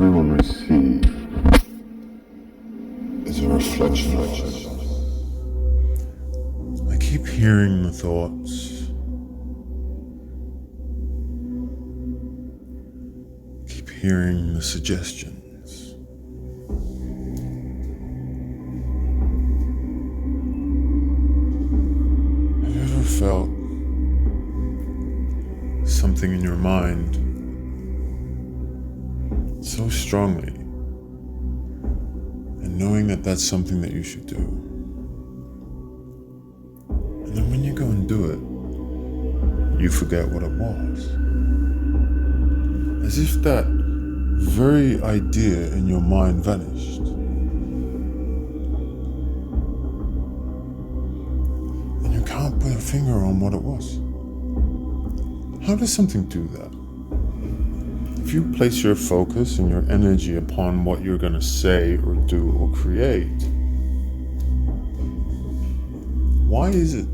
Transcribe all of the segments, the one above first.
everyone receives is a reflection of us. I keep hearing the thoughts. Keep hearing the suggestions. Have you ever felt something in your mind so strongly, and knowing that that's something that you should do, and then when you go and do it, you forget what it was, as if that very idea in your mind vanished, and you can't put a finger on what it was? How does something do that? If you place your focus and your energy upon what you're going to say or do or create, why is it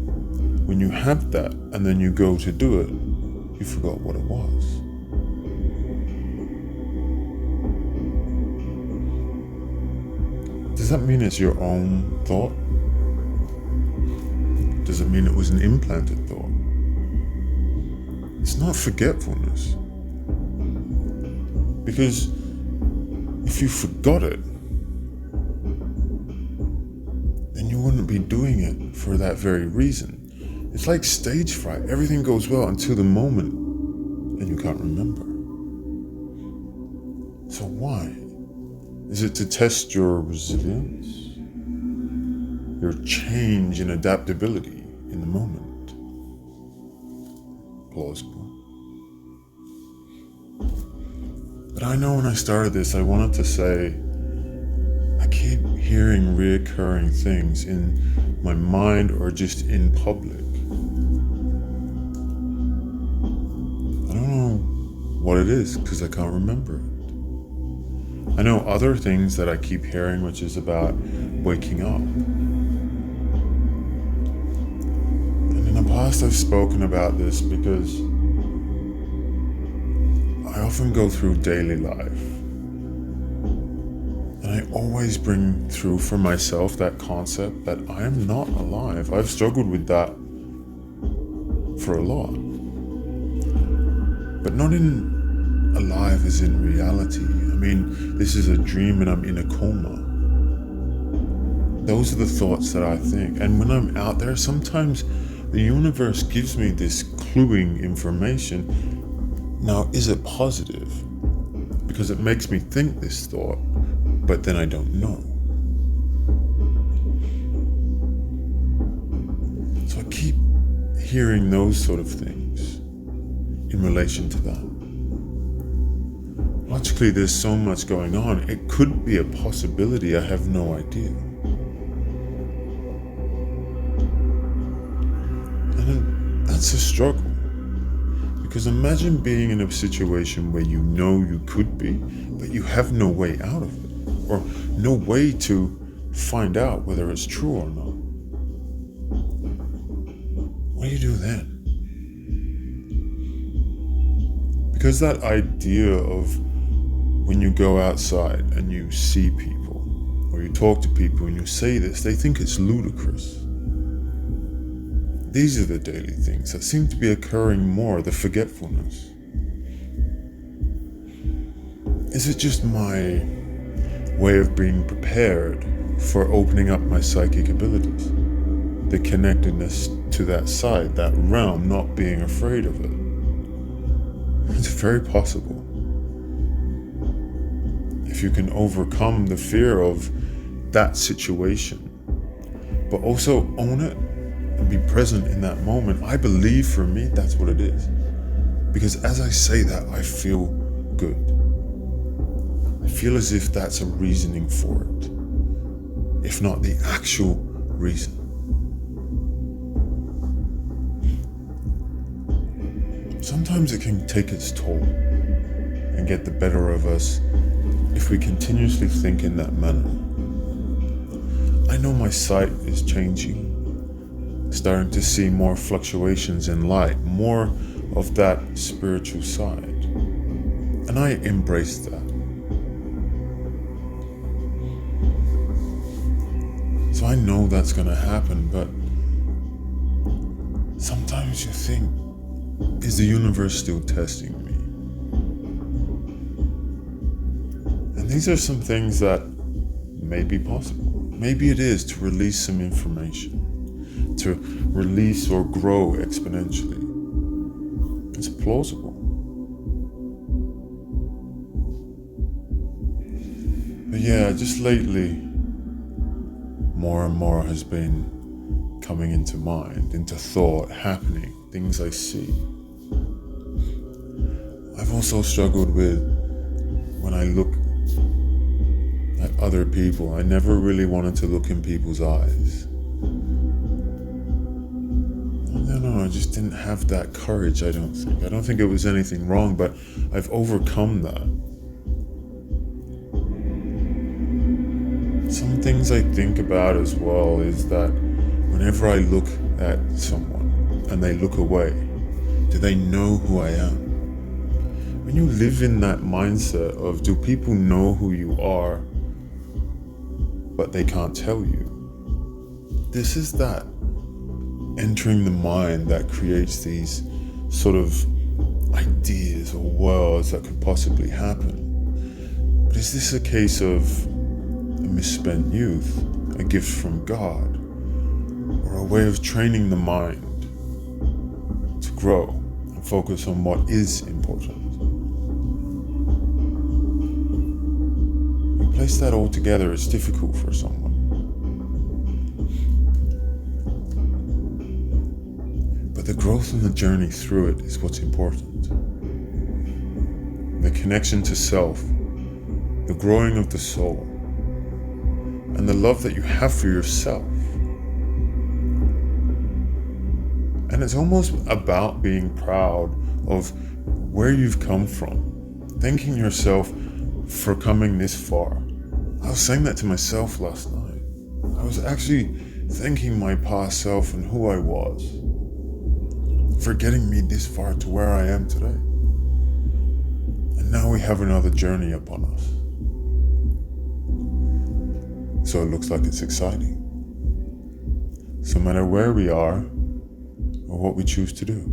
when you have that and then you go to do it, you forgot what it was? Does that mean it's your own thought? Does it mean it was an implanted thought? It's not forgetfulness. Because if you forgot it, then you wouldn't be doing it for that very reason. It's like stage fright. Everything goes well until the moment and you can't remember. So why? Is it to test your resilience? Your change and adaptability in the moment? Plausible. But I know when I started this, I wanted to say, I keep hearing reoccurring things in my mind or just in public. I don't know what it is because I can't remember it. I know other things that I keep hearing, which is about waking up. And in the past, I've spoken about this because I often go through daily life, and I always bring through for myself that concept that I am not alive. I've struggled with that for a lot, but not in alive as in reality. I mean, this is a dream and I'm in a coma. Those are the thoughts that I think, and when I'm out there, sometimes the universe gives me this cluing information. Now, is it positive? Because it makes me think this thought, but then I don't know. So I keep hearing those sort of things in relation to that. Logically, there's so much going on. It could be a possibility. I have no idea. And then that's a struggle. Because imagine being in a situation where you know you could be, but you have no way out of it, or no way to find out whether it's true or not. What do you do then? Because that idea of when you go outside and you see people, or you talk to people and you say this, they think it's ludicrous. These are the daily things that seem to be occurring more, the forgetfulness. Is it just my way of being prepared for opening up my psychic abilities? The connectedness to that side, that realm, not being afraid of it. It's very possible. If you can overcome the fear of that situation, but also own it and be present in that moment, I believe for me that's what it is. Because as I say that, I feel good. I feel as if that's a reasoning for it, if not the actual reason. Sometimes it can take its toll and get the better of us if we continuously think in that manner. I know my sight is changing, starting to see more fluctuations in light, more of that spiritual side. And I embrace that. So I know that's going to happen, but sometimes you think, is the universe still testing me? And these are some things that may be possible. Maybe it is to release some information, to release or grow exponentially. It's plausible. But yeah, just lately, more and more has been coming into mind, into thought, happening, things I see. I've also struggled with when I look at other people. I never really wanted to look in people's eyes. I don't know, I just didn't have that courage, I don't think. I don't think it was anything wrong, but I've overcome that. Some things I think about as well is that whenever I look at someone and they look away, do they know who I am? When you live in that mindset of, do people know who you are, but they can't tell you? This is that entering the mind that creates these sort of ideas or worlds that could possibly happen. But is this a case of a misspent youth, a gift from God, or a way of training the mind to grow and focus on what is important? You place that all together, it's difficult for someone. But the growth and the journey through it is what's important. The connection to self, the growing of the soul, and the love that you have for yourself. And it's almost about being proud of where you've come from, thanking yourself for coming this far. I was saying that to myself last night. I was actually thanking my past self and who I was for getting me this far to where I am today. And now we have another journey upon us. So it looks like it's exciting. So no matter where we are or what we choose to do,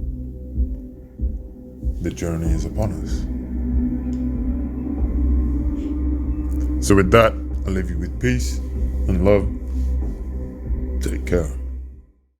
the journey is upon us. So with that, I'll leave you with peace and love. Take care.